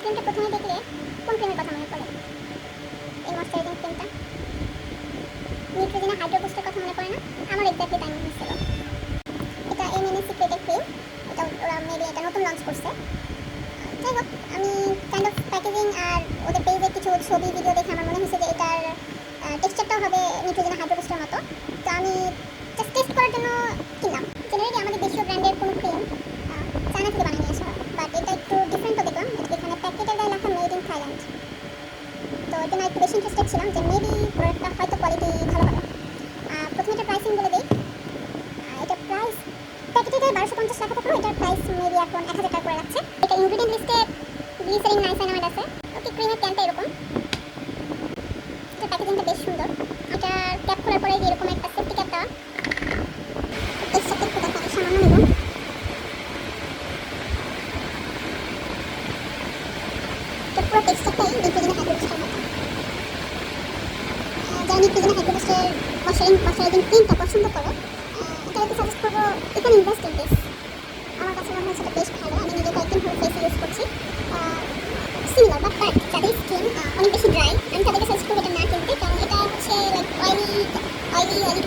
ক্রিমটা প্রথমে দেখলে কোন ক্রিমের কথা মনে পড়ে? এই ময়শ্চারাইজিং ক্রিমটা নিউট্রিজেনা হাইড্রো বুস্টের কথা মনে পড়ে না? আমার এক্স্যাক্টলি তাই মনে হচ্ছিল। এটা এমএনএ সিক্রেটের ক্রিম, এটা ওরা মেবি এটা নতুন লঞ্চ করছে। যাই হোক, আমি কাইন্ড অফ প্যাকেজিং আর ওদের পেজে কিছু ছবি ভিডিও দেখে আমার মনে হয়েছে যে এটার টেক্সচারটাও হবে নিউট্রিজেনা হাইড্রো বুস্টের মতো। তো আমি জাস্ট টেস্ট করার জন্য কিনলাম। জেনারেলি আমাদের দেশীয় ব্র্যান্ডের কোনো ক্রিম চায়না থেকে বানিয়ে নিয়ে আসা, বাট এটা একটু ডিফারেন্টও দেখলাম। এখানে প্যাকেটের গায়ে লেখা মেড ইন থাইল্যান্ড। তো এটা না একটু বেশি ইন্টারেস্টেড ছিলাম যে মেবি প্রোডাক্টটা হয়তো কোয়ালিটি ভালো হবে। প্রথমে এটা প্রাইসিং বলে দিই। এটা প্রাইস প্যাকেটের গায়ে 1250 লেখা থাকলেও এটার প্রাইস মেবি এখন 1000 টাকা করে রাখছে। এটা ইনগ্রিডিয়েন্ট লিস্টে গ্লিসারিন নাইসাইনামাইড আছে। ওকে, ক্রিমের ক্যানটা এরকম। এটা প্যাকেজিংটা বেশ সুন্দর। এটা ক্যাপ খোলার পরে এরকম একটা সেফটি ক্যাপ দেওয়া। টেক্সচারটা একটু দেখা সামান্য নেব। পুরো টেক্সচারটাই নিউট্রিজেনা হাইড্রো বুস্টের মতো। যারা নিউট্রিজেনা হাইড্রো বুস্টের ময়শ্চারাইজিং ক্রিমটা পছন্দ করো, তাদেরকে সাজেস্ট করবো এখানে ইনভেস্ট ইন দিস। আমার কাছে মনে হয়েছে এটা বেশ ভালো। আমি নিজে কয়েকদিন ধরে ফেসে ইউজ করছি। সিমিলার বাট যাদের স্কিন অনেক বেশি ড্রাই, আমি তাদেরকে সাজেস্ট করবো এটা না কিনতে, কারণ এটা হচ্ছে লাইক অয়েলি অয়েলি অয়েলি